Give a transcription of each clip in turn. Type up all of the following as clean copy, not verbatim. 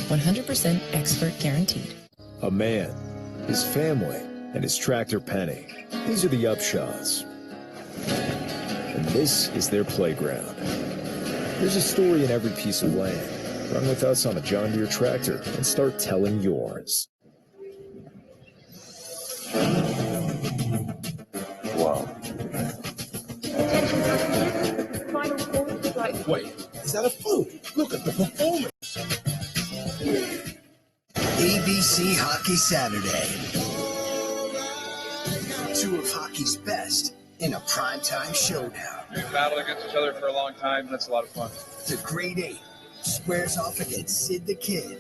100% expert guaranteed. A man, his family, and his tractor Penny. These are the Upshaws. And this is their playground. There's a story in every piece of land. Run with us on a John Deere tractor and start telling yours. Wow. Wait, is that a flute? Look at the performance. ABC Hockey Saturday. Two of hockey's best in a primetime showdown. We've battled against each other for a long time. That's a lot of fun. The Grade 8 squares off against Sid the Kid.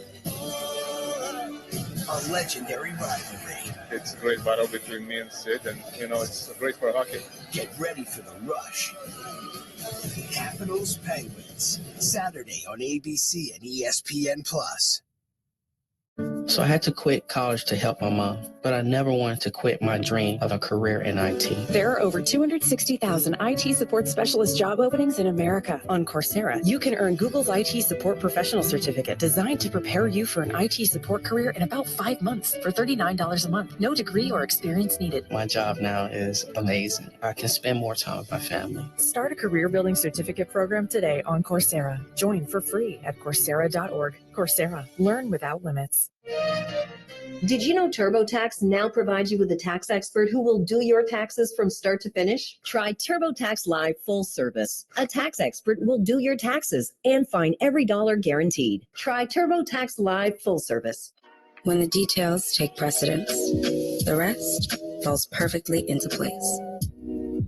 A legendary rivalry. It's a great battle between me and Sid, and, it's great for hockey. Get ready for the rush. Capitals Penguins, Saturday on ABC and ESPN+. So I had to quit college to help my mom, but I never wanted to quit my dream of a career in IT. There are over 260,000 IT support specialist job openings in America. On Coursera, you can earn Google's IT support professional certificate designed to prepare you for an IT support career in about 5 months for $39 a month. No degree or experience needed. My job now is amazing. I can spend more time with my family. Start a career building certificate program today on Coursera. Join for free at Coursera.org. Coursera. Learn without limits. Did you know TurboTax now provides you with a tax expert who will do your taxes from start to finish? Try TurboTax Live Full Service. A tax expert will do your taxes and find every dollar guaranteed. Try TurboTax Live Full Service. When the details take precedence, the rest falls perfectly into place.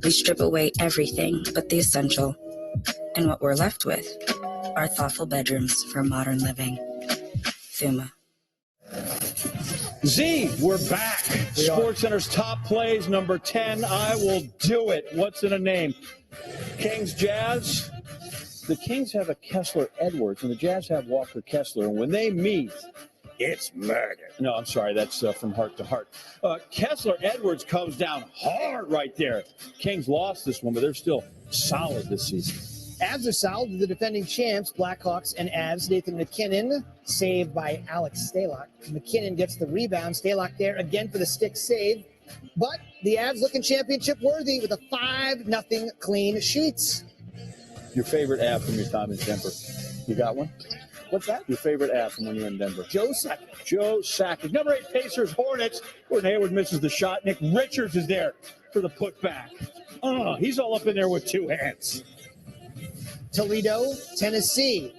We strip away everything but the essential. And what we're left with are thoughtful bedrooms for modern living. Fuma. Z, we're back. SportsCenter's top plays, number 10. I will do it. What's in a name? Kings, Jazz. The Kings have a Kessler Edwards, and the Jazz have Walker Kessler. And when they meet, it's murder. No, I'm sorry. That's from heart to heart. Kessler Edwards comes down hard right there. Kings lost this one, but they're still solid this season. Avs are solid. The defending champs, Blackhawks and Avs. Nathan McKinnon, saved by Alex Stalock. McKinnon gets the rebound. Stalock there again for the stick save. But the Avs looking championship worthy with a 5-0 clean sheets. Your favorite Av from your time in Denver? You got one? What's that? Your favorite Av from when you were in Denver? Joe Sakic. Joe Sakic. Number 8, Pacers, Hornets. Gordon Hayward misses the shot. Nick Richards is there for the putback. He's all up in there with two hands. Toledo, Tennessee.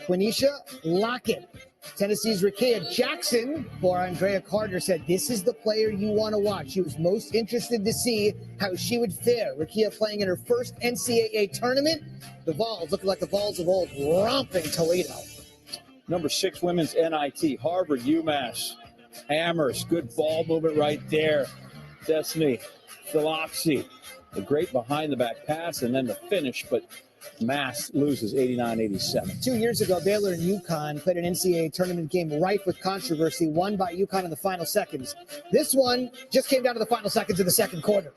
Quenisha Lockett. Tennessee's Rickea Jackson, for Andrea Carter, said, this is the player you want to watch. She was most interested to see how she would fare. Rickea playing in her first NCAA tournament. The Vols, looking like the Vols of old, romping Toledo. Number 6, women's NIT. Harvard, UMass. Amherst, good ball movement right there. Destiny, Philopsy. A great behind-the-back pass, and then the finish, but Mass loses 89-87. 2 years ago, Baylor and UConn played an NCAA tournament game rife with controversy, won by UConn in the final seconds. This one just came down to the final seconds of the second quarter.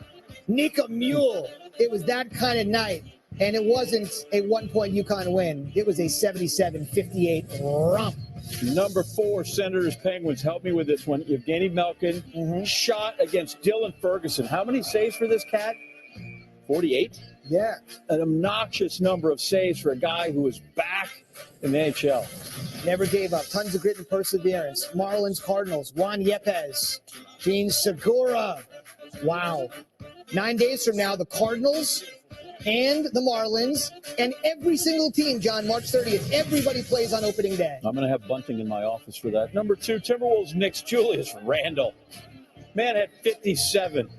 Nika Mule, it was that kind of night, and it wasn't a 1-point UConn win. It was a 77-58 romp. Number 4, Senators, Penguins. Help me with this one. Evgeny Malkin shot against Dylan Ferguson. How many saves for this cat? 48? Yeah. An obnoxious number of saves for a guy who is back in the NHL. Never gave up. Tons of grit and perseverance. Marlins, Cardinals, Juan Yepes, Gene Segura. Wow. 9 days from now, the Cardinals and the Marlins and every single team, John, March 30th, everybody plays on opening day. I'm going to have bunting in my office for that. Number 2, Timberwolves, Knicks, Julius Randle. Man had 57.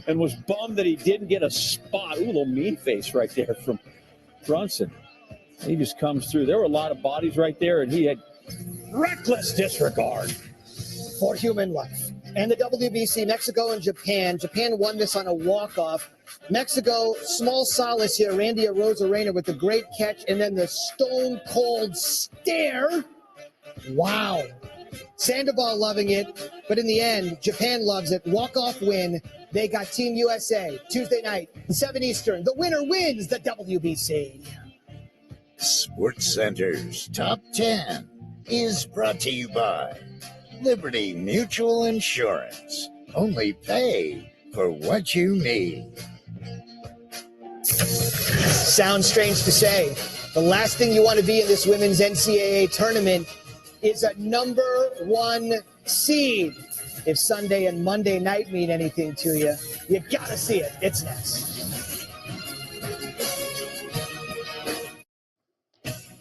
And was bummed that he didn't get a spot. Ooh, a little mean face right there from Brunson. He just comes through. There were a lot of bodies right there, and he had reckless disregard for human life. And the WBC, Mexico and Japan. Japan won this on a walk-off. Mexico, small solace here. Randy Arozarena with the great catch, and then the stone-cold stare. Wow. Sandoval loving it, but in the end, Japan loves it. Walk-off win. They got Team USA Tuesday night, 7 Eastern. The winner wins the WBC. SportsCenter's Top 10. is brought to you by Liberty Mutual Insurance. Only pay for what you need. Sounds strange to say. The last thing you want to be in this women's NCAA tournament is a #1 seed. If Sunday and Monday night mean anything to you, you gotta see it. It's next.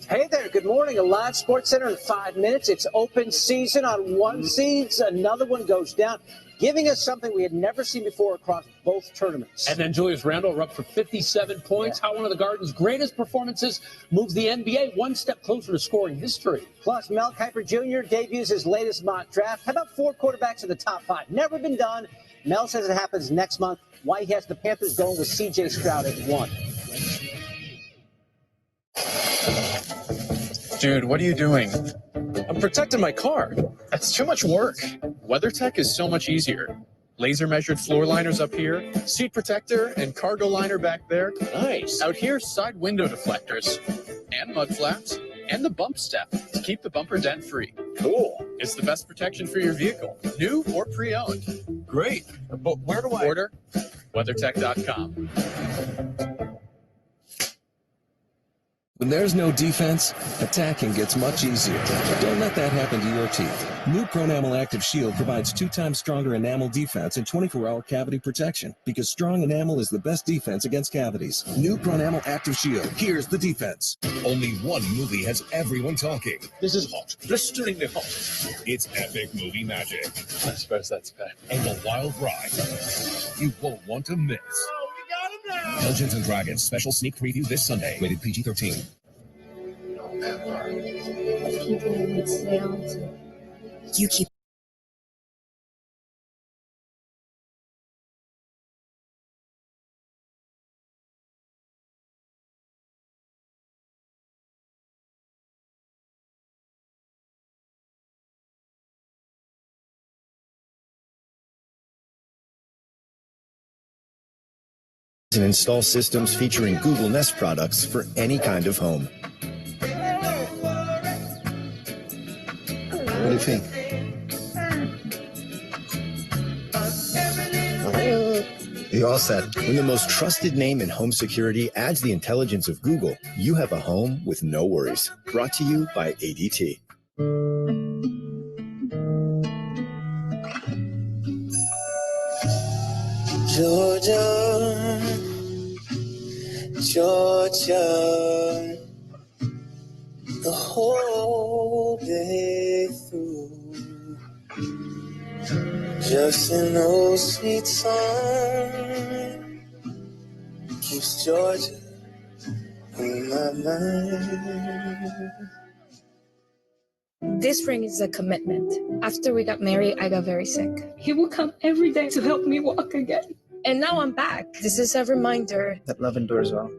Hey there, good morning. A live Sports Center in 5 minutes. It's open season on one seeds. Another one goes down, giving us something we had never seen before across both tournaments. And then Julius Randle up for 57 points. How one of the Garden's greatest performances moves the NBA one step closer to scoring history. Plus, Mel Kiper Jr. debuts his latest mock draft. How about 4 quarterbacks in the top 5? Never been done. Mel says it happens next month. Why he has the Panthers going with C.J. Stroud at 1. Dude, what are you doing? I'm protecting my car. That's too much work. WeatherTech is so much easier. Laser measured floor liners up here, seat protector and cargo liner back there. Nice. Out here, side window deflectors and mud flaps and the bump step to keep the bumper dent free. Cool. It's the best protection for your vehicle, new or pre-owned. Great. But where do I order? WeatherTech.com. When there's no defense, attacking gets much easier. Don't let that happen to your teeth. New Pronamel Active Shield provides 2 times stronger enamel defense and 24-hour cavity protection, because strong enamel is the best defense against cavities. New Pronamel Active Shield. Here's the defense. Only one movie has everyone talking. This is hot. Blisteringly hot. It's epic movie magic. I suppose that's fair. And the wild ride you won't want to miss. Dungeons & Dragons special sneak preview this Sunday. Rated PG-13. You keep and install systems featuring Google Nest products for any kind of home. What do you think? You all set. When the most trusted name in home security adds the intelligence of Google, you have a home with no worries. Brought to you by ADT. Georgia, Georgia, the whole day through, just an old sweet song keeps Georgia in my mind. This ring is a commitment. After we got married, I got very sick. He would come every day to help me walk again. And now I'm back. This is a reminder that love endures well.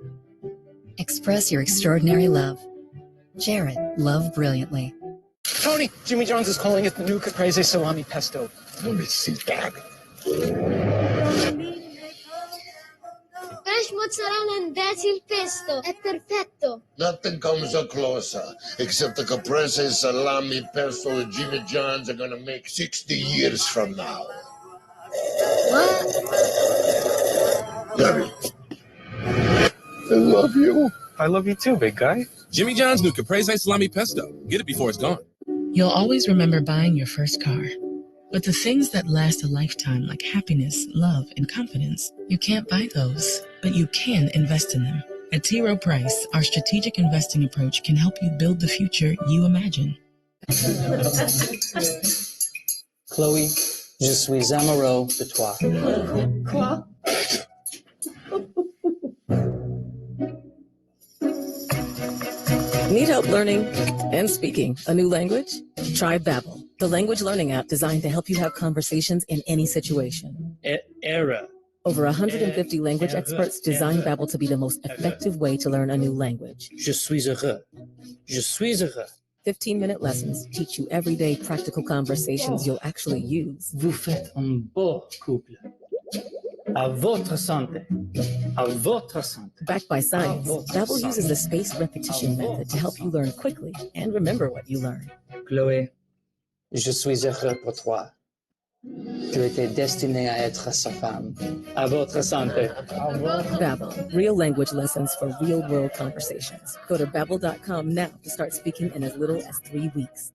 Express your extraordinary love. Jared, love brilliantly. Tony, Jimmy John's is calling it the new caprese salami pesto. Let me see that. Fresh mozzarella and basil pesto. È perfetto. Nothing comes so closer, except the caprese salami pesto that Jimmy John's are gonna make 60 years from now. What? Gary, I love you. I love you too, big guy. Jimmy John's new caprese salami pesto. Get it before it's gone. You'll always remember buying your first car. But the things that last a lifetime, like happiness, love, and confidence, you can't buy those, but you can invest in them. At T. Rowe Price, our strategic investing approach can help you build the future you imagine. Chloe, je suis amoureux de toi. Quoi? Need help learning and speaking a new language? Try Babbel, the language learning app designed to help you have conversations in any situation. Era. Over 150 language experts designed Babbel to be the most effective way to learn a new language. Je suis heureux. Je suis heureux. 15-minute lessons teach you everyday practical conversations you'll actually use. Vous faites un beau couple. À votre santé. À votre santé. Backed by science, Babbel uses the spaced repetition method to help you learn quickly and remember what you learn. Chloé, je suis heureux pour toi. Tu étais destinée à être sa femme. À votre santé. Babbel, real language lessons for real-world conversations. Go to babbel.com now to start speaking in as little as 3 weeks.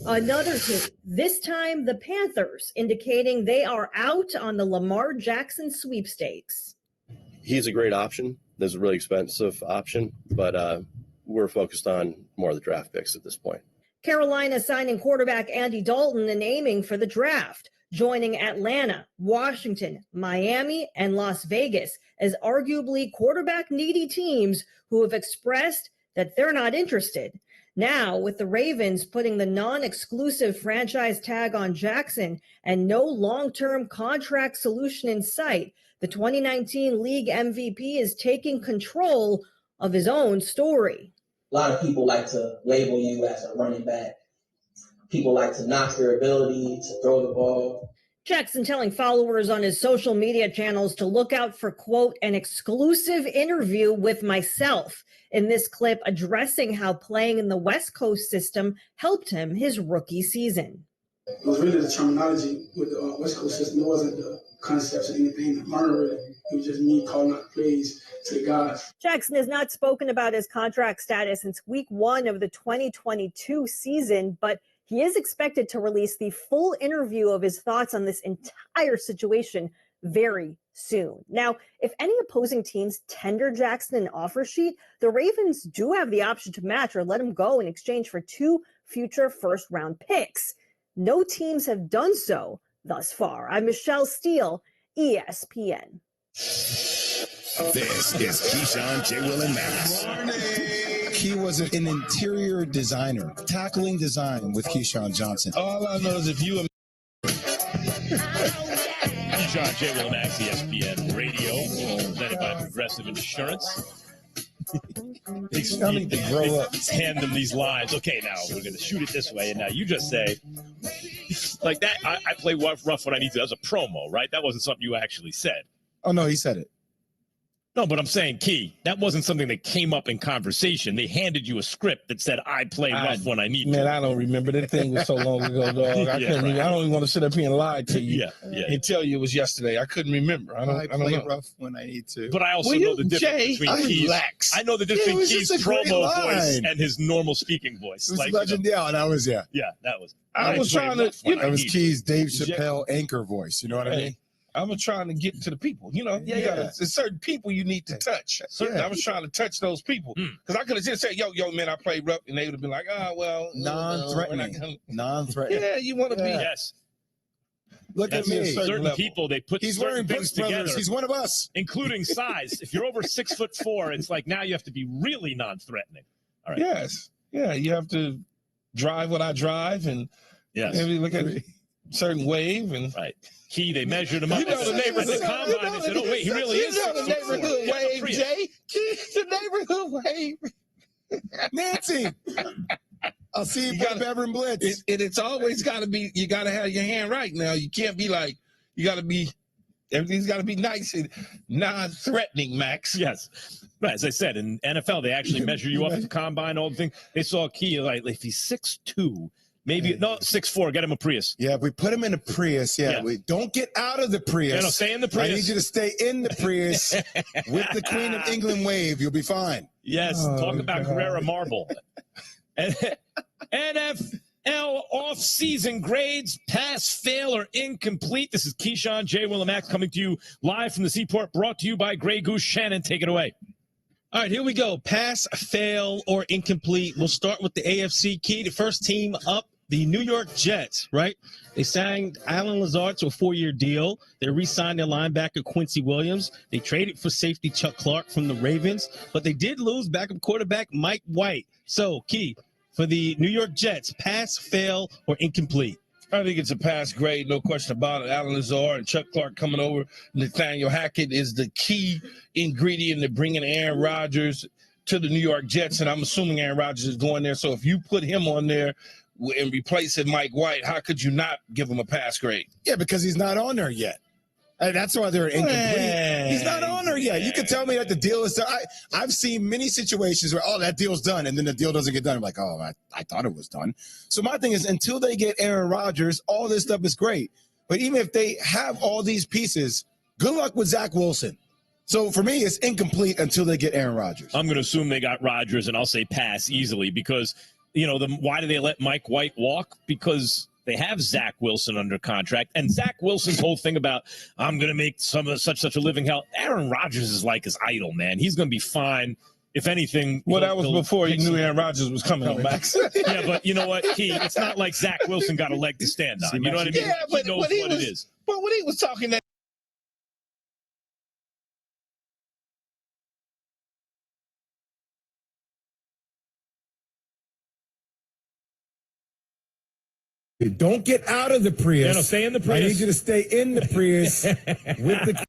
Another team, this time the Panthers, indicating they are out on the Lamar Jackson sweepstakes. He's a great option. There's a really expensive option, but we're focused on more of the draft picks at this point. Carolina signing quarterback Andy Dalton and aiming for the draft, joining Atlanta, Washington, Miami, and Las Vegas as arguably quarterback-needy teams who have expressed that they're not interested. Now, with the Ravens putting the non-exclusive franchise tag on Jackson and no long-term contract solution in sight, the 2019 league MVP is taking control of his own story. A lot of people like to label you as a running back. People like to knock your ability to throw the ball. Jackson telling followers on his social media channels to look out for, quote, an exclusive interview with myself. In this clip, addressing how playing in the West Coast system helped him his rookie season. It was really the terminology with the West Coast system. It wasn't the concepts or anything to learn really. It was just me calling out plays to the guys. Jackson has not spoken about his contract status since week 1 of the 2022 season, but he is expected to release the full interview of his thoughts on this entire situation very soon. Now, if any opposing teams tender Jackson an offer sheet, the Ravens do have the option to match or let him go in exchange for 2 future first-round picks. No teams have done so thus far. I'm Michelle Steele, ESPN. This is Keyshawn, J. Will, and Max. He was an interior designer, tackling design with Keyshawn Johnson. All I know is if you Keyshawn, J. Will, and Max, ESPN Radio, presented by Progressive Insurance. He's coming to grow up. Hand them these lines. Okay, now we're going to shoot it this way, and now you just say, like that. I play rough when I need to. That was a promo, right? That wasn't something you actually said. Oh no, he said it. No, but I'm saying, Key, that wasn't something that came up in conversation. They handed you a script that said, I play rough when I need to. Man, I don't remember. That thing was so long ago, dog. I don't even want to sit up here and lie to you and tell you it was yesterday. I couldn't remember. I don't play know. rough when I need to. But I also know the difference between Key's. I know the difference between Key's promo voice and his normal speaking voice. It was legendary. That was, Yeah, that was. I was trying to. That was Key's Dave Chappelle anchor voice. You know what I mean? I was trying to get to the people, you know. There's certain people you need to touch. I was trying to touch those people because I could have just said, "Yo, man, I played rough," and they would have been like, "Oh, well, non-threatening, non-threatening." Yeah, you want to be. Yes. Look at me. Certain people, they put He's certain wearing things Brooks Brothers. together, He's one of us, including size. If you're over 6'4", it's like now you have to be really non-threatening. All right. Yes. Yeah, you have to drive what I drive, and maybe look at a certain wave and right. Key, they measured him up. You know the neighborhood. At the combine, they said, "Oh wait, he really is." You know the neighborhood wave, Jay. The neighborhood wave. Nancy. I'll see you for Beverly Blitz. It's always got to be. You got to have your hand right now. You can't be like. You got to be. Everything's got to be nice and non-threatening, Max. Yes. But as I said, in NFL, they actually measure you up at the combine, all the thing. They saw Key, like, if he's 6'2", maybe, no, 6'4", get him a Prius. Yeah, if we put him in a Prius, we don't get out of the Prius. Yeah, no, stay in the Prius. I need you to stay in the Prius with the Queen of England wave. You'll be fine. Yes, talk about Carrera Marble. NFL off-season grades, pass, fail, or incomplete. This is Keyshawn, J. Will, and Max coming to you live from the Seaport, brought to you by Grey Goose. Shannon, take it away. All right, here we go. Pass, fail, or incomplete. We'll start with the AFC Key. The first team up, the New York Jets, right? They signed Alan Lazard to a 4-year deal. They re-signed their linebacker Quincy Williams. They traded for safety Chuck Clark from the Ravens, but they did lose backup quarterback Mike White. So, Key, for the New York Jets, pass, fail, or incomplete? I think it's a pass grade, no question about it. Alan Lazard and Chuck Clark coming over. Nathaniel Hackett is the key ingredient to bringing Aaron Rodgers to the New York Jets, and I'm assuming Aaron Rodgers is going there. So if you put him on there and replacing Mike White, how could you not give him a pass grade? Yeah, because he's not on there yet. That's why they're incomplete. He's not on there there yet. You can tell me that the deal is done. I've seen many situations where, oh, that deal's done, and then the deal doesn't get done. I'm like, oh, I thought it was done. So my thing is, until they get Aaron Rodgers, all this stuff is great. But even if they have all these pieces, good luck with Zach Wilson. So for me, it's incomplete until they get Aaron Rodgers. I'm going to assume they got Rodgers, and I'll say pass easily because, why do they let Mike White walk? Because they have Zach Wilson under contract, and Zach Wilson's whole thing about I'm going to make such a living hell. Aaron Rodgers is like his idol, man. He's going to be fine. If anything, well, that was before he knew Aaron Rodgers was coming on, Max. Yeah, but you know what? It's not like Zach Wilson got a leg to stand on. You know what I mean? Yeah, but he knows what it is. But when he was talking that. Don't get out of the Prius. No, stay in the Prius. I need you to stay in the Prius with the.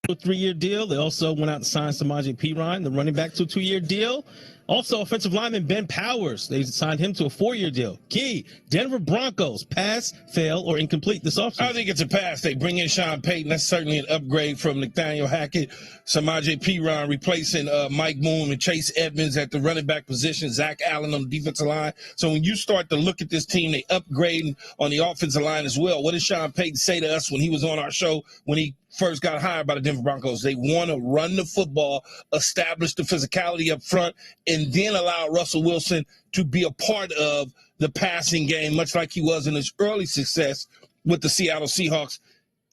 A 3-year deal. They also went out to sign Samaje Perine, the running back, to a 2-year deal. Also, offensive lineman Ben Powers, they signed him to a 4-year deal. Key, Denver Broncos, pass, fail, or incomplete this offseason? I think it's a pass. They bring in Sean Payton. That's certainly an upgrade from Nathaniel Hackett. Samaje Perine replacing Mike Moon and Chase Edmonds at the running back position, Zach Allen on the defensive line. So when you start to look at this team, they upgrading on the offensive line as well. What did Sean Payton say to us when he was on our show when he first got hired by the Denver Broncos? They want to run the football, establish the physicality up front, and then allow Russell Wilson to be a part of the passing game, much like he was in his early success with the Seattle Seahawks.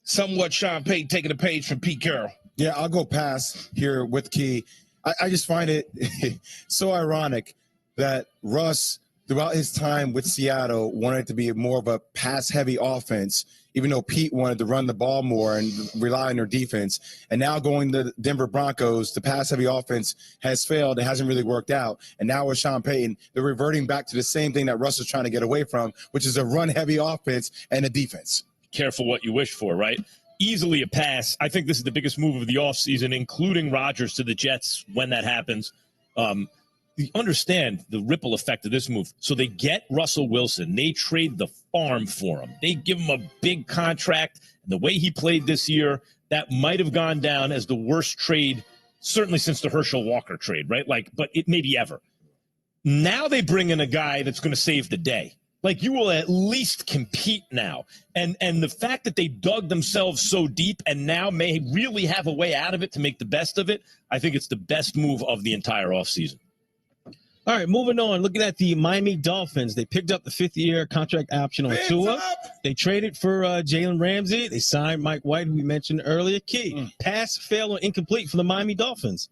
Somewhat Sean Payton taking a page from Pete Carroll. Yeah, I'll go pass here with Key. I just find it so ironic that Russ, throughout his time with Seattle, wanted to be more of a pass-heavy offense, even though Pete wanted to run the ball more and rely on their defense. And now going to the Denver Broncos, the pass-heavy offense has failed. It hasn't really worked out. And now with Sean Payton, they're reverting back to the same thing that Russ is trying to get away from, which is a run-heavy offense and a defense. Careful what you wish for, right? Easily a pass. I think this is the biggest move of the offseason, including Rodgers to the Jets when that happens. You understand the ripple effect of this move. So they get Russell Wilson. They trade the farm for him. They give him a big contract. And the way he played this year, that might have gone down as the worst trade, certainly since the Herschel Walker trade, right? But it maybe ever. Now they bring in a guy that's going to save the day. You will at least compete now. And the fact that they dug themselves so deep and now may really have a way out of it to make the best of it, I think it's the best move of the entire offseason. All right, moving on. Looking at the Miami Dolphins, they picked up the 5th-year contract option on Tua. They traded for Jalen Ramsey. They signed Mike White, who we mentioned earlier. Key, pass, fail, or incomplete for the Miami Dolphins?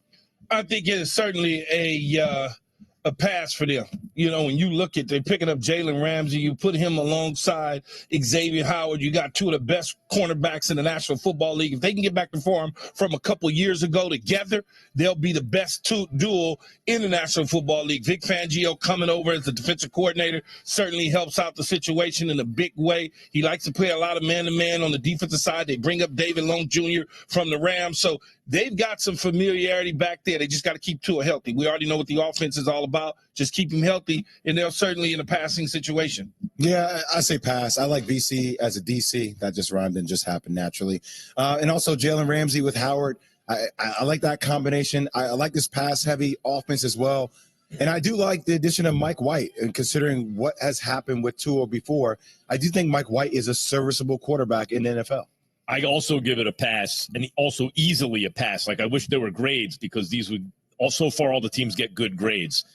I think it is certainly a pass for them. When you look at they're picking up Jalen Ramsey, you put him alongside Xavier Howard. You got two of the best cornerbacks in the National Football League. If they can get back to form from a couple years ago together, they'll be the best duo in the National Football League. Vic Fangio coming over as the defensive coordinator certainly helps out the situation in a big way. He likes to play a lot of man-to-man on the defensive side. They bring up David Long Jr. from the Rams. So they've got some familiarity back there. They just got to keep Tua healthy. We already know what the offense is all about. Just keep him healthy, and they're certainly in a passing situation. Yeah, I say pass. I like VC as a DC. That just rhymed and just happened naturally. And also Jalen Ramsey with Howard. I like that combination. I like this pass-heavy offense as well. And I do like the addition of Mike White. And considering what has happened with Tua before, I do think Mike White is a serviceable quarterback in the NFL. I also give it a pass, and also easily a pass. I wish there were grades because these would so far all the teams get good grades.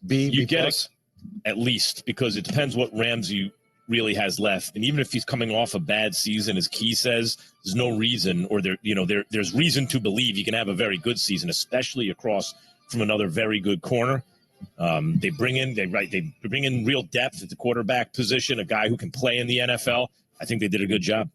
B get plus? At least, because it depends what Ramsey really has left. And even if he's coming off a bad season, as Key says, there's no reason, or there's reason to believe he can have a very good season, especially across from another very good corner. They bring in real depth at the quarterback position, a guy who can play in the NFL. I think they did a good job.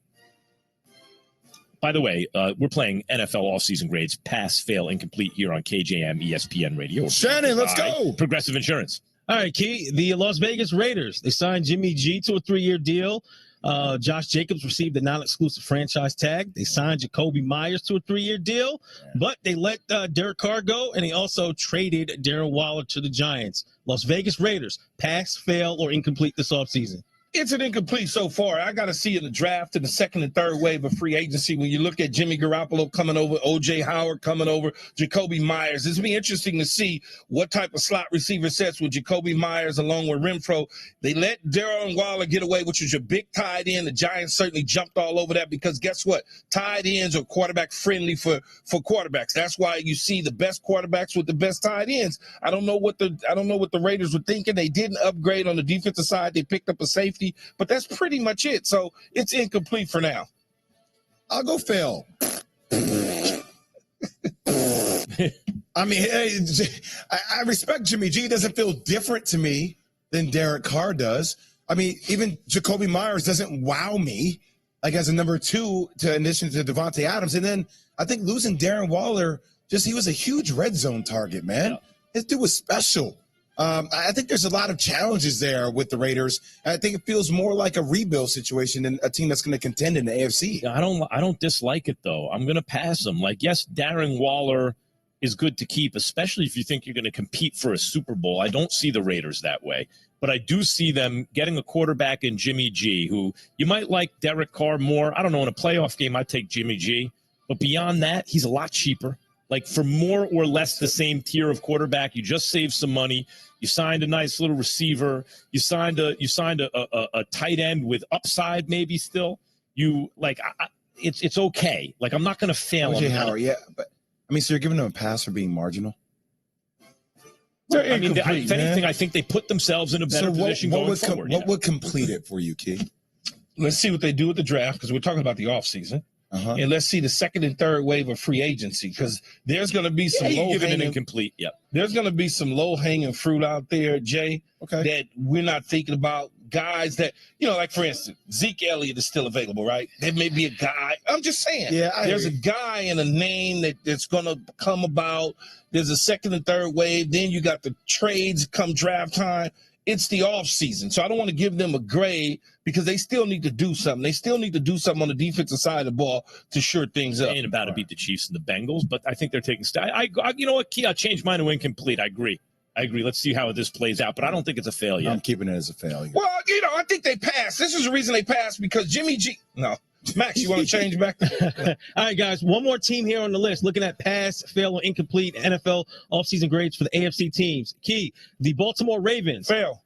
By the way, we're playing NFL offseason grades, pass, fail, incomplete here on KJM ESPN Radio. Shannon, let's go. Progressive Insurance. All right, Key, the Las Vegas Raiders, they signed Jimmy G to a 3-year deal. Josh Jacobs received the non-exclusive franchise tag. They signed Jacoby Myers to a 3-year deal, but they let Derek Carr go, and they also traded Darren Waller to the Giants. Las Vegas Raiders, pass, fail, or incomplete this offseason? It's an incomplete so far. I got to see in the draft in the second and third wave of free agency. When you look at Jimmy Garoppolo coming over, O.J. Howard coming over, Jacoby Myers, it's going to be interesting to see what type of slot receiver sets with Jacoby Myers along with Renfro. They let Darren Waller get away, which was your big tight end. The Giants certainly jumped all over that because guess what? Tight ends are quarterback friendly for quarterbacks. That's why you see the best quarterbacks with the best tight ends. I don't know what the Raiders were thinking. They didn't upgrade on the defensive side. They picked up a safety. But that's pretty much it. So it's incomplete for now. I'll go fail. I mean, I respect Jimmy G. He doesn't feel different to me than Derek Carr does. I mean, even Jacoby Myers doesn't wow me, like as a number 2 in addition to Devontae Adams. And then I think losing Darren Waller, he was a huge red zone target, man. Yeah. This dude was special. I think there's a lot of challenges there with the Raiders. I think it feels more like a rebuild situation than a team that's going to contend in the AFC. I don't dislike it, though. I'm going to pass them. Like, yes, Darren Waller is good to keep, especially if you think you're going to compete for a Super Bowl. I don't see the Raiders that way. But I do see them getting a quarterback in Jimmy G, who you might like Derek Carr more. I don't know. In a playoff game, I'd take Jimmy G. But beyond that, he's a lot cheaper. Like, for more or less the same tier of quarterback, you just saved some money. You signed a nice little receiver. You signed a tight end with upside, maybe still. It's okay. Like, I'm not going to fail O.J. him. Howard, yeah, but I mean, so you're giving them a pass for being marginal? I mean, if anything, I think they put themselves in a better position going forward. What would complete it for you, Key? Let's see what they do with the draft because we're talking about the offseason. And let's see the second and third wave of free agency because there's going to be some low-hanging incomplete. Yep. There's going to be some low-hanging fruit out there, Jay, that we're not thinking about. Guys that, like, for instance, Zeke Elliott is still available, right? There may be a guy. I'm just saying. Yeah, there's a guy and a name that's going to come about. There's a second and third wave. Then you got the trades come draft time. It's the off season. So I don't want to give them a grade because they still need to do something. They still need to do something on the defensive side of the ball to shore things up. They ain't about to beat the Chiefs and the Bengals, but I think they're taking you know what, Key? I'll change mine to incomplete. I agree. Let's see how this plays out, but I don't think it's a failure. I'm keeping it as a failure. Well, I think they passed. This is the reason they passed because Jimmy G. No. Max, you want to change back? All right, guys. One more team here on the list. Looking at pass, fail, or incomplete NFL offseason grades for the AFC teams. Key, the Baltimore Ravens. Fail.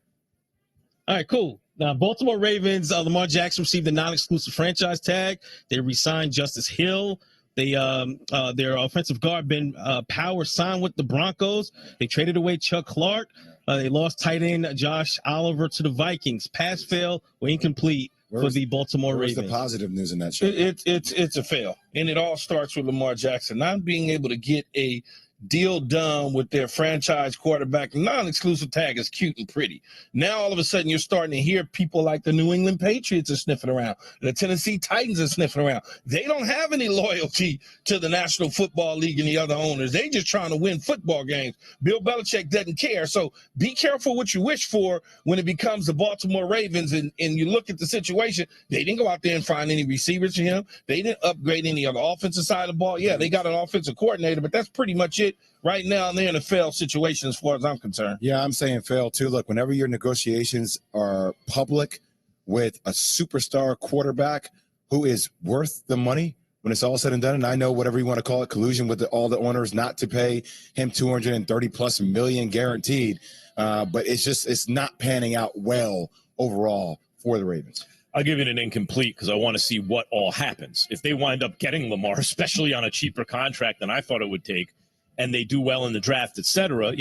All right, cool. Now, Baltimore Ravens, Lamar Jackson received a non-exclusive franchise tag. They re-signed Justice Hill. Their offensive guard, Ben Power, signed with the Broncos. They traded away Chuck Clark. They lost tight end Josh Oliver to the Vikings. Pass, fail, or incomplete for the Baltimore Ravens. Where's the positive news in that show? It's a fail. And it all starts with Lamar Jackson not being able to get a deal done with their franchise quarterback. Non-exclusive tag is cute and pretty. Now, all of a sudden, you're starting to hear people like the New England Patriots are sniffing around. The Tennessee Titans are sniffing around. They don't have any loyalty to the National Football League and the other owners. They just trying to win football games. Bill Belichick doesn't care. So be careful what you wish for when it becomes the Baltimore Ravens and you look at the situation. They didn't go out there and find any receivers for him. They didn't upgrade any other offensive side of the ball. Yeah, they got an offensive coordinator, but that's pretty much it. Right now, they're in a fail situation as far as I'm concerned. Yeah, I'm saying fail too. Look, whenever your negotiations are public with a superstar quarterback who is worth the money, when it's all said and done, and I know whatever you want to call it, collusion with all the owners not to pay him $230+ million guaranteed, but it's not panning out well overall for the Ravens. I'll give it an incomplete because I want to see what all happens. If they wind up getting Lamar, especially on a cheaper contract than I thought it would take, and they do well in the draft, et cetera,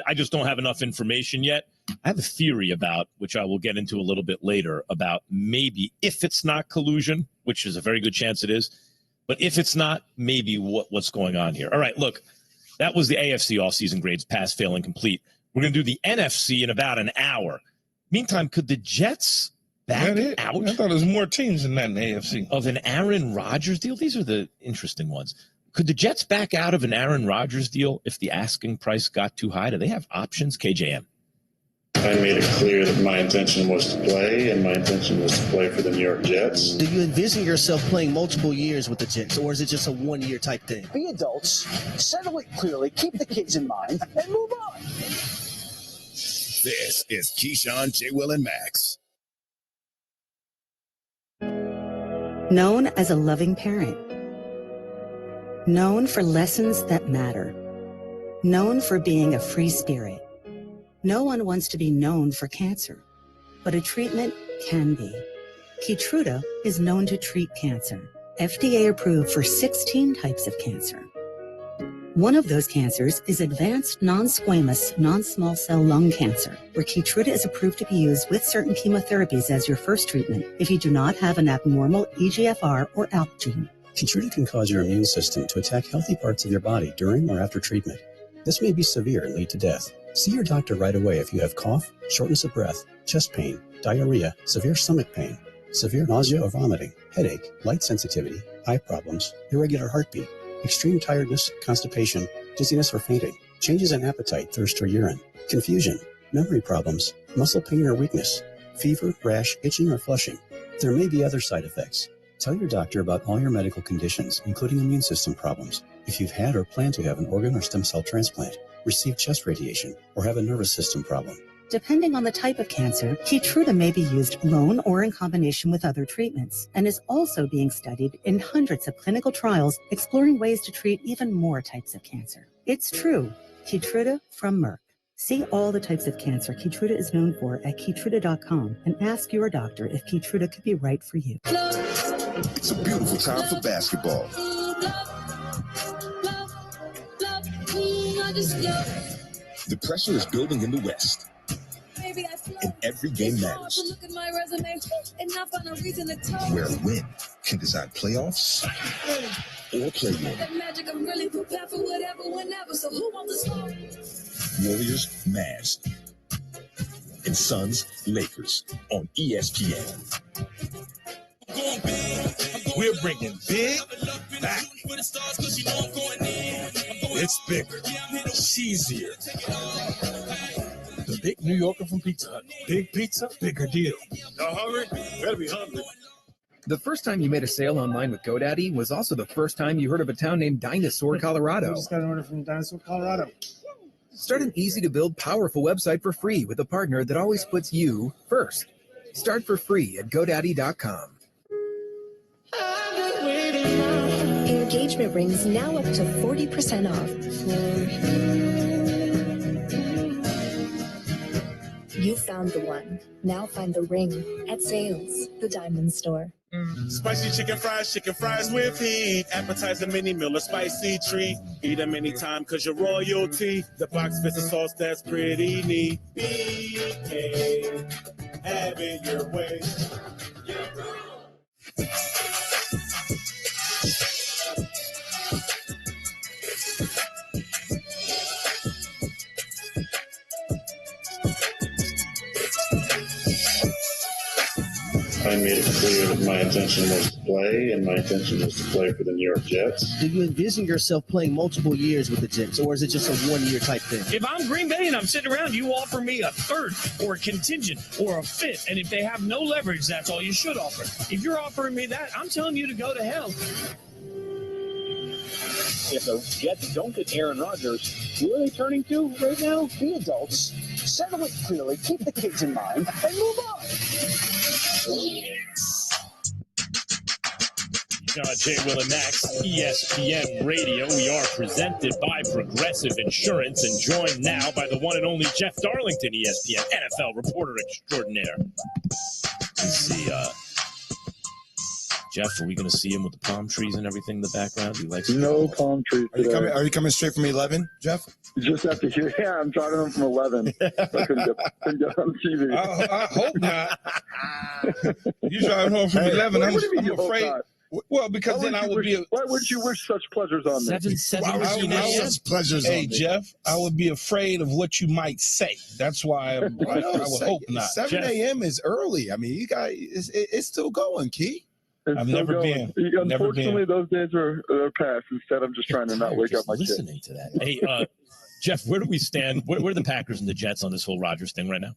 I just don't have enough information yet. I have a theory about, which I will get into a little bit later, about maybe if it's not collusion, which is a very good chance it is, but if it's not, maybe what's going on here. All right, look, that was the AFC offseason grades, pass, fail, incomplete. We're going to do the NFC in about an hour. Meantime, could the Jets back out? I thought there was more teams than that in the AFC. Of an Aaron Rodgers deal? These are the interesting ones. Could the Jets back out of an Aaron Rodgers deal if the asking price got too high? Do they have options? KJM. I made it clear that my intention was to play, and my intention was to play for the New York Jets. Do you envision yourself playing multiple years with the Jets, or is it just a one-year type thing? Be adults, settle it clearly, keep the kids in mind, and move on. This is Keyshawn, J. Will, and Max. Known as a loving parent. Known for lessons that matter. Known for being a free spirit. No one wants to be known for cancer, but a treatment can be. Keytruda is known to treat cancer, FDA approved for 16 types of cancer. One of those cancers is advanced non-squamous non-small cell lung cancer, where Keytruda is approved to be used with certain chemotherapies as your first treatment if you do not have an abnormal EGFR or ALK gene. Keytruda can cause your immune system to attack healthy parts of your body during or after treatment. This may be severe and lead to death. See your doctor right away if you have cough, shortness of breath, chest pain, diarrhea, severe stomach pain, severe nausea or vomiting, headache, light sensitivity, eye problems, irregular heartbeat, extreme tiredness, constipation, dizziness or fainting, changes in appetite, thirst or urine, confusion, memory problems, muscle pain or weakness, fever, rash, itching or flushing. There may be other side effects. Tell your doctor about all your medical conditions, including immune system problems. If you've had or plan to have an organ or stem cell transplant, receive chest radiation, or have a nervous system problem. Depending on the type of cancer, Keytruda may be used alone or in combination with other treatments, and is also being studied in hundreds of clinical trials exploring ways to treat even more types of cancer. It's true. Keytruda from Merck. See all the types of cancer Keytruda is known for at Keytruda.com and ask your doctor if Keytruda could be right for you. It's a beautiful time for basketball. The pressure is building in the West, and every game matters. Where a win can decide playoffs or play Warriors, Mavs, and Suns, Lakers on ESPN. We're bringing big back. It's bigger, cheesier. The big New Yorker from Pizza Hut. Big pizza, bigger deal. Y'all hungry? Better be hungry. The first time you made a sale online with GoDaddy was also the first time you heard of a town named Dinosaur, Colorado. I just got an order from Dinosaur, Colorado. Start an easy-to-build, powerful website for free with a partner that always puts you first. Start for free at GoDaddy.com. Engagement rings now up to 40% off. You found the one. Now find the ring at Sales, the Diamond Store. Spicy chicken fries with heat. Appetizer, mini meal, a spicy treat. Eat them anytime cause you're royalty. The box fits the sauce that's pretty neat. BK, have it your way. I made it clear that my intention was to play, and my intention was to play for the New York Jets. Do you envision yourself playing multiple years with the Jets, or is it just a one-year type thing? If I'm Green Bay and I'm sitting around, you offer me a third or a contingent or a fifth. And if they have no leverage, that's all you should offer. If you're offering me that, I'm telling you to go to hell. If the Jets don't get Aaron Rodgers, who are they turning to right now? Be adults, settle it clearly, keep the kids in mind, and move on. John J. Will and Max, ESPN Radio. We are presented by Progressive Insurance and joined now by the one and only Jeff Darlington, ESPN NFL reporter extraordinaire. Let's see, Jeff, are we going to see him with the palm trees and everything in the background? He likes no palm trees. Are you coming straight from 11, Jeff? Just after here, yeah, I'm driving home from 11. I couldn't get on TV. I hope not. You driving home from 11? I'm afraid. Well, because then I would be. Why would you wish such pleasures on me? 7 pleasures. Hey, Jeff, I would be afraid of what you might say. That's why I would hope not. 7 a.m. is early. I mean, you guys, it's still going, Key. I've never been. Unfortunately, those days are past. Instead, I'm just trying to not wake up my kids. To that. Hey, Jeff, where do we stand? Where are the Packers and the Jets on this whole Rodgers thing right now?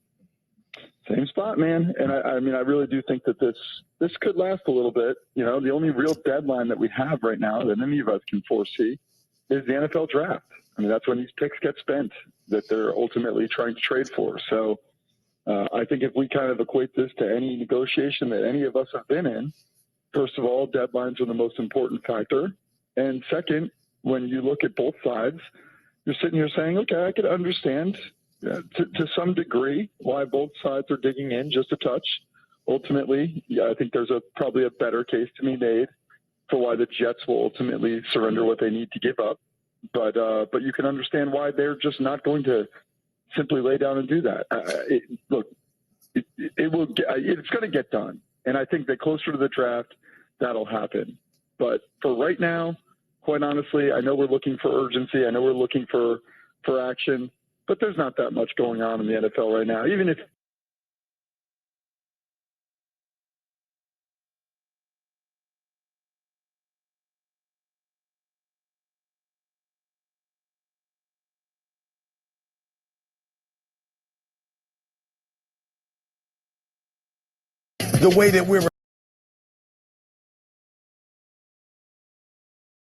Same spot, man. And I mean, I really do think that this could last a little bit. You know, the only real deadline that we have right now that any of us can foresee is the NFL draft. I mean, that's when these picks get spent that they're ultimately trying to trade for. So I think if we kind of equate this to any negotiation that any of us have been in, first of all, deadlines are the most important factor. And second, when you look at both sides, you're sitting here saying, okay, I could understand to some degree why both sides are digging in just a touch. Ultimately, yeah, I think there's probably a better case to be made for why the Jets will ultimately surrender what they need to give up. But you can understand why they're just not going to simply lay down and do that. It's going to get done. And I think that closer to the draft, that'll happen. But for right now, quite honestly, I know we're looking for urgency. I know we're looking for action, but there's not that much going on in the NFL right now. Even if the way that we're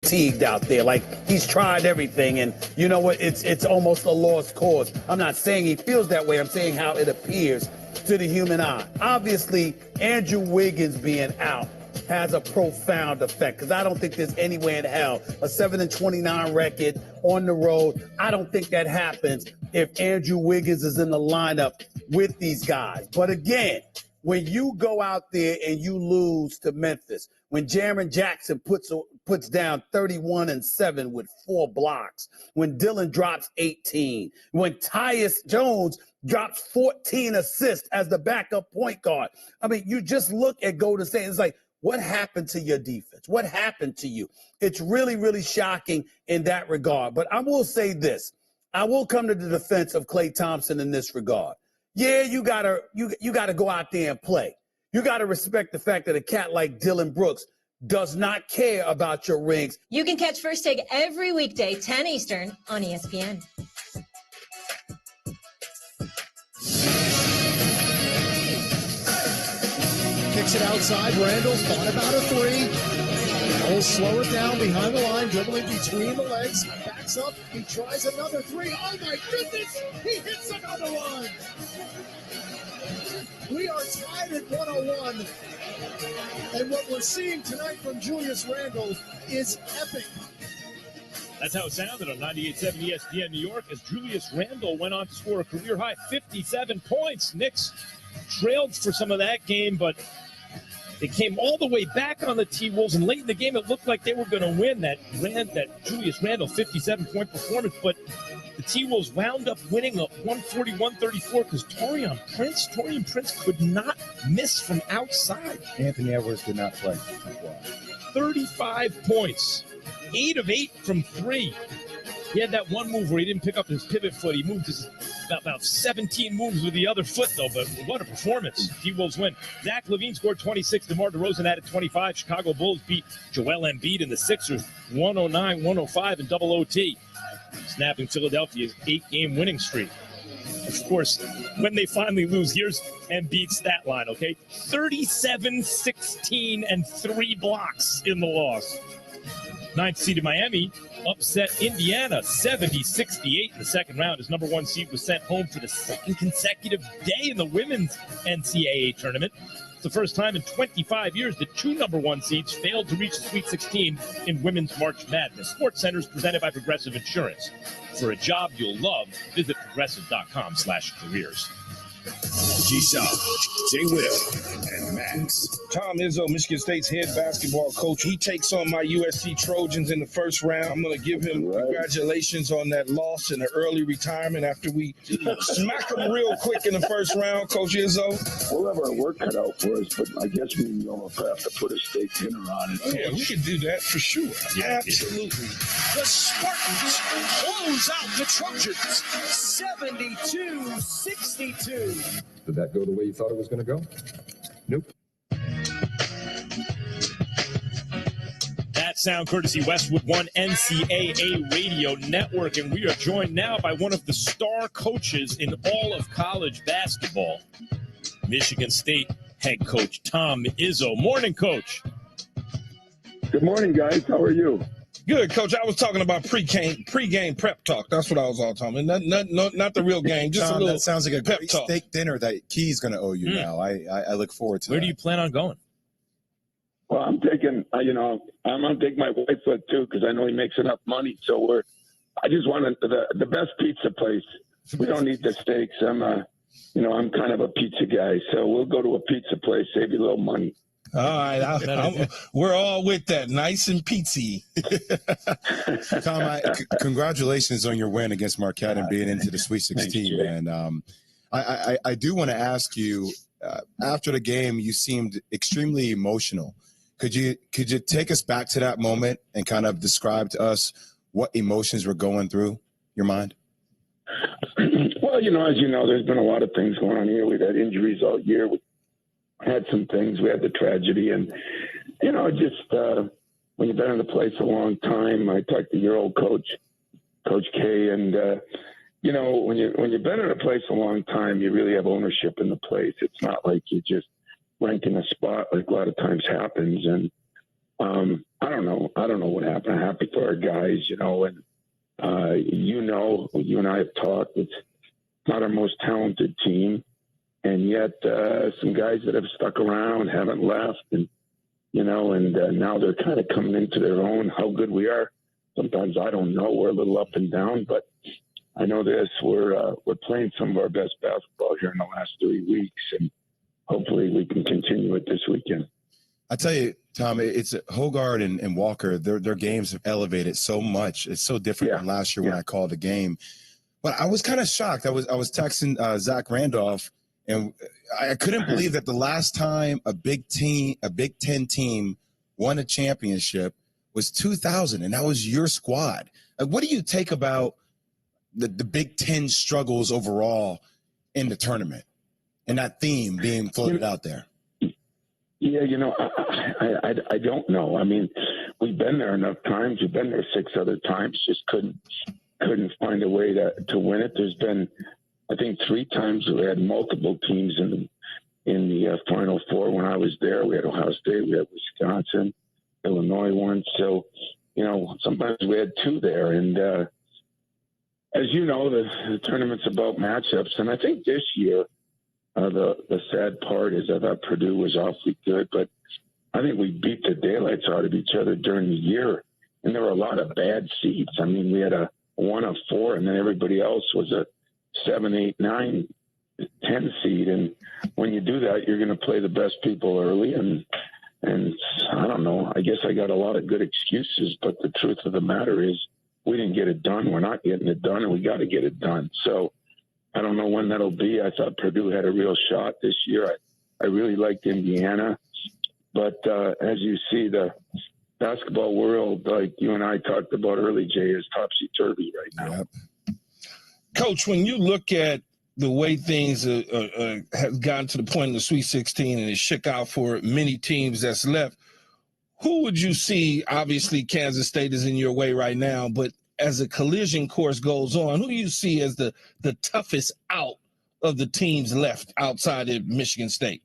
fatigued out there, like he's tried everything, and you know what, it's almost a lost cause. I'm not saying he feels that way, I'm saying how it appears to the human eye. Obviously, Andrew Wiggins being out has a profound effect, because I don't think there's any way in hell a 7-29 record on the road, I don't think that happens if Andrew Wiggins is in the lineup with these guys. But again, when you go out there and you lose to Memphis, when Jaren Jackson puts down 31-7 with 4 blocks, when Dylan drops 18, when Tyus Jones drops 14 assists as the backup point guard. I mean, you just look at Golden State, it's like, what happened to your defense? What happened to you? It's really, really shocking in that regard. But I will say this. I will come to the defense of Klay Thompson in this regard. Yeah, you gotta go out there and play. You gotta respect the fact that a cat like Dylan Brooks does not care about your rings. You can catch First Take every weekday, 10 Eastern on ESPN. Kicks it outside. Randall's thought about a three. He'll slow it down behind the line, dribbling between the legs. Backs up. He tries another three. Oh, my goodness. He hits another one. We are tied at 101. And what we're seeing tonight from Julius Randle is epic. That's how it sounded on 98.7 ESPN New York as Julius Randle went on to score a career-high 57 points. Knicks trailed for some of that game, but they came all the way back on the T-Wolves, and late in the game it looked like they were going to win that Julius Randle 57-point performance, but the T-Wolves wound up winning a 141-34 because Taurean Prince could not miss from outside. Anthony Edwards did not play. 35 points, 8 of 8 from 3. He had that one move where he didn't pick up his pivot foot. He moved his about 17 moves with the other foot, though. But what a performance. T-Wolves win. Zach LaVine scored 26. DeMar DeRozan added 25. Chicago Bulls beat Joel Embiid and the Sixers 109-105 in double OT, snapping Philadelphia's 8-game winning streak. Of course, when they finally lose, here's Embiid's stat line, okay? 37, 16, and 3 blocks in the loss. 9th seeded Miami upset Indiana 70-68 in the second round. His number 1 seed was sent home for the second consecutive day in the women's NCAA tournament. It's the first time in 25 years that 2 number 1 seeds failed to reach the Sweet 16 in Women's March Madness. Sports Center is presented by Progressive Insurance. For a job you'll love, visit progressive.com/careers. G-Shop, J-Will, and Max. Tom Izzo, Michigan State's head basketball coach. He takes on my USC Trojans in the first round. I'm going to give him congratulations on that loss and the early retirement after we smack him real quick in the first round, Coach Izzo. We'll have our work cut out for us, but I guess we will have to put a steak dinner on it. Yeah, we can do that for sure. Yeah, absolutely. The Spartans close out the Trojans 72-62. Did that go the way you thought it was going to go? Nope. That sound courtesy Westwood One NCAA Radio Network, and we are joined now by one of the star coaches in all of college basketball, Michigan State head coach Tom Izzo. Morning, Coach. Good morning, guys. How are you? Good, Coach. I was talking about pre-game prep talk. That's what I was all talking about. Not the real game. Just Tom, a little. that sounds like a pep great talk. steak dinner that Key's going to owe you now. I look forward to Where that. do you plan on going? Well, I'm taking, I'm going to take my wife with too because I know he makes enough money. So I just wanted the best pizza place. We don't need the steaks. I'm kind of a pizza guy. So we'll go to a pizza place, save you a little money. All right, we're all with that. Nice and peatsy. Tom, congratulations on your win against Marquette and being into the Sweet 16, man. I do want to ask you, after the game, you seemed extremely emotional. Could you take us back to that moment and kind of describe to us what emotions were going through your mind? Well, as you know, there's been a lot of things going on here. We've had injuries all year. We had some things. We had the tragedy. And, when you've been in the place a long time, I talked to your old coach, Coach K, and, when you've been in a place a long time, you really have ownership in the place. It's not like you just renting a spot like a lot of times happens. And I don't know what happened. I'm happy for our guys, and you and I have talked. It's not our most talented team, and yet some guys that have stuck around haven't left, and now they're kind of coming into their own. How good we are, sometimes I don't know. We're a little up and down, but I know this: we're playing some of our best basketball here in the last 3 weeks, and hopefully we can continue it this weekend. I tell you, Tom, it's Hogard and Walker. Their games have elevated so much. It's so different from last year when I called the game. But I was kind of shocked. I was texting Zach Randolph, and I couldn't believe that the last time a Big Ten team won a championship was 2000, and that was your squad. What do you take about the Big Ten struggles overall in the tournament and that theme being floated out there? Yeah, I don't know. I mean, we've been there enough times. We've been there 6 other times. Just couldn't find a way to win it. There's been, I think, 3 times we had multiple teams in the Final Four. When I was there, we had Ohio State, we had Wisconsin, Illinois once. So, sometimes we had 2 there. And as you know, the tournament's about matchups. And I think this year, the sad part is I thought Purdue was awfully good, but I think we beat the daylights out of each other during the year. And there were a lot of bad seeds. I mean, we had a 1 of 4, and then everybody else was a 7, 8, 9, 10 seed. And when you do that, you're going to play the best people early. And I don't know, I guess I got a lot of good excuses, but the truth of the matter is we didn't get it done. We're not getting it done, and we got to get it done. So I don't know when that'll be. I thought Purdue had a real shot this year. I really liked Indiana. But as you see, the basketball world, like you and I talked about early, Jay, is topsy-turvy right now. Yep. Coach, when you look at the way things have gotten to the point in the Sweet 16 and it shook out for many teams that's left, who would you see? Obviously, Kansas State is in your way right now, but as the collision course goes on, who do you see as the toughest out of the teams left outside of Michigan State?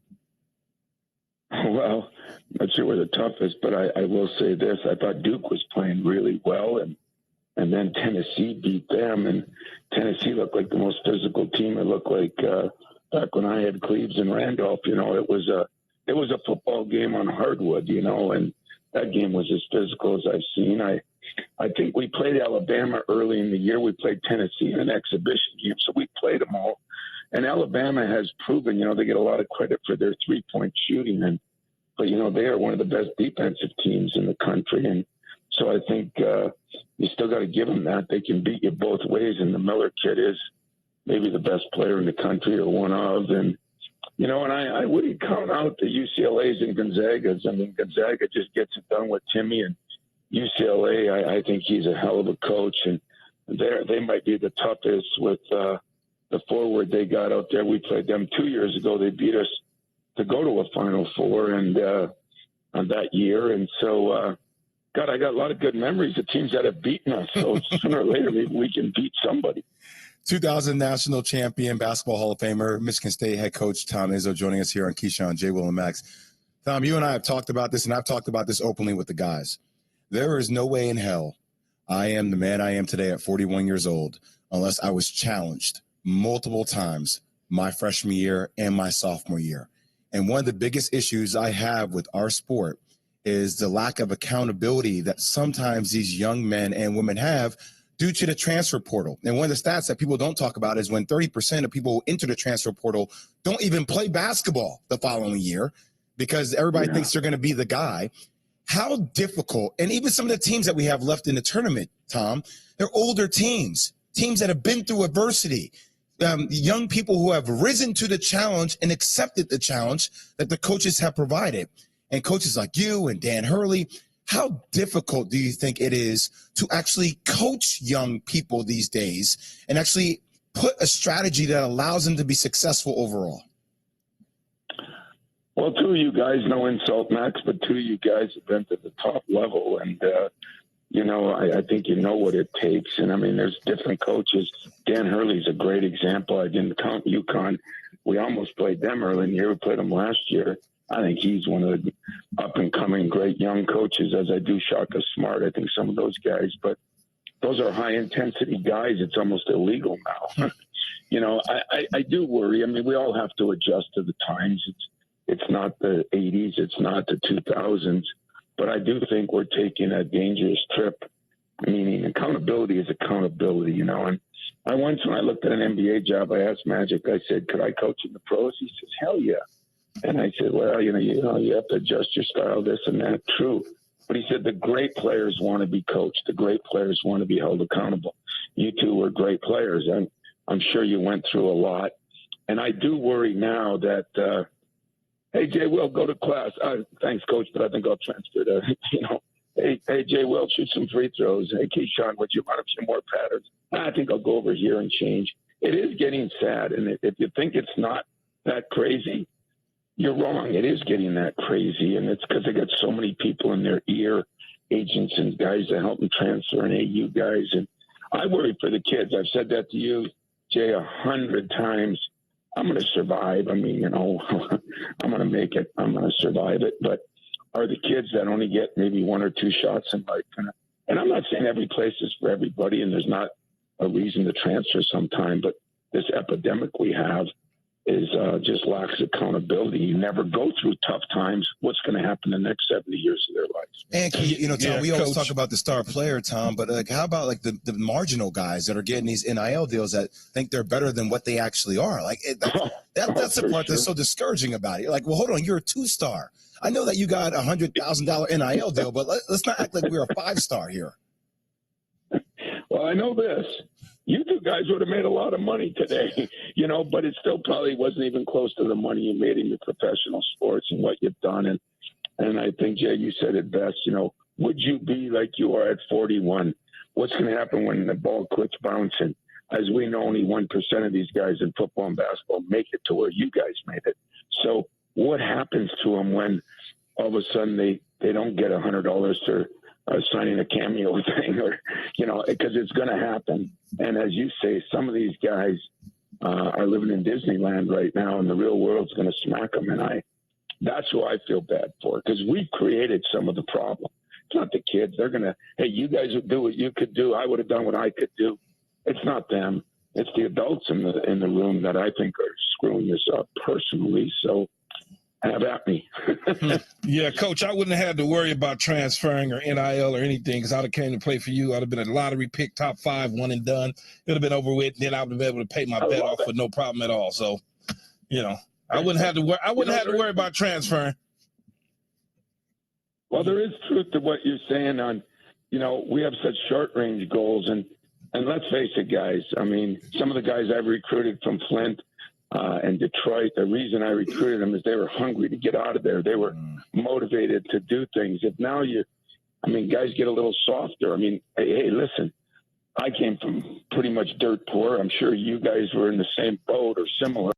Well, I'm not sure we're the toughest, but I will say this. I thought Duke was playing really well, and then Tennessee beat them, and Tennessee looked like the most physical team. It looked like back when I had Cleves and Randolph, it was a football game on hardwood, and that game was as physical as I've seen. I think we played Alabama early in the year. We played Tennessee in an exhibition game, so we played them all. And Alabama has proven, they get a lot of credit for their three-point shooting, but they are one of the best defensive teams in the country. And so I think you still got to give them that. They can beat you both ways, and the Miller kid is maybe the best player in the country or one of. And, and I wouldn't count out the UCLA's and Gonzaga's. I mean, Gonzaga just gets it done with Timmy, and UCLA, I think he's a hell of a coach, and they might be the toughest with the forward they got out there. We played them 2 years ago. They beat us to go to a Final Four and on that year. And so, I got a lot of good memories of teams that have beaten us. So sooner or later, maybe we can beat somebody. 2000 national champion, basketball Hall of Famer, Michigan State head coach Tom Izzo joining us here on Keyshawn, J. Will, and Max. Tom, you and I have talked about this, and I've talked about this openly with the guys. There is no way in hell I am the man I am today at 41 years old unless I was challenged multiple times my freshman year and my sophomore year. And one of the biggest issues I have with our sport is the lack of accountability that sometimes these young men and women have due to the transfer portal. And one of the stats that people don't talk about is when 30% of people who enter the transfer portal don't even play basketball the following year because everybody thinks they're going to be the guy. How difficult, and even some of the teams that we have left in the tournament, Tom, they're older teams that have been through adversity, young people who have risen to the challenge and accepted the challenge that the coaches have provided. And coaches like you and Dan Hurley, how difficult do you think it is to actually coach young people these days and actually put a strategy that allows them to be successful overall? Well, two of you guys, no insult, Max, but two of you guys have been to the top level. And, I think you know what it takes. And, I mean, there's different coaches. Dan Hurley's a great example. I didn't count UConn. We almost played them early in the year. We played them last year. I think he's one of the up-and-coming great young coaches, as I do Shaka Smart. I think some of those guys. But those are high-intensity guys. It's almost illegal now. I do worry. I mean, we all have to adjust to the times. It's not the 80s. It's not the 2000s. But I do think we're taking a dangerous trip, meaning accountability is accountability, And when I looked at an NBA job, I asked Magic, I said, could I coach in the pros? He says, hell yeah. And I said, well, you have to adjust your style, this and that. True. But he said, the great players want to be coached. The great players want to be held accountable. You two were great players. And I'm sure you went through a lot. And I do worry now that, hey, Jay Will, go to class. Thanks, Coach, but I think I'll transfer to, hey, Jay Will, shoot some free throws. Hey, Keyshawn, would you run up some more patterns? I think I'll go over here and change. It is getting sad. And if you think it's not that crazy, you're wrong. It is getting that crazy. And it's because they got so many people in their ear, agents and guys that help them transfer and AU guys. And I worry for the kids. I've said that to you, Jay, 100 times. I'm going to survive. I mean, I'm going to make it. I'm going to survive it. But are the kids that only get maybe one or two shots in life? And I'm not saying every place is for everybody, and there's not a reason to transfer sometime. But this epidemic we have is just lacks accountability. You never go through tough times. What's going to happen the next 70 years of their lives? And Tom, we always talk about the star player, Tom, but how about like the marginal guys that are getting these NIL deals that think they're better than what they actually are? Like that's the part that's so discouraging about it. You're like, well, hold on, you're a 2-star. I know that you got a $100,000 NIL deal, but let's not act like we're a 5-star here. Well, I know this. You two guys would have made a lot of money today, but it still probably wasn't even close to the money you made in your professional sports and what you've done. And I think, Jay, you said it best, would you be like you are at 41? What's going to happen when the ball quits bouncing? As we know, only 1% of these guys in football and basketball make it to where you guys made it. So what happens to them when all of a sudden they don't get $100 for signing a cameo thing, or because it's going to happen. And as you say, some of these guys are living in Disneyland right now, and the real world's going to smack them. And that's who I feel bad for, because we created some of the problem. It's not the kids. They're going to, hey, you guys would do what you could do. I would have done what I could do. It's not them. It's the adults in the room that I think are screwing this up personally. So have at me. Yeah, Coach, I wouldn't have had to worry about transferring or NIL or anything, because I'd have came to play for you. I'd have been a lottery pick, top 5, one and done. It would have been over with. And then I would have been able to pay my bet off with no problem at all. So, I wouldn't have to worry. I wouldn't have to worry about transferring. Well, there is truth to what you're saying on, we have such short range goals, and let's face it, guys. I mean, some of the guys I've recruited from Flint and Detroit, the reason I recruited them is they were hungry to get out of there. They were motivated to do things. If now guys get a little softer. I mean, hey, listen, I came from pretty much dirt poor. I'm sure you guys were in the same boat or similar.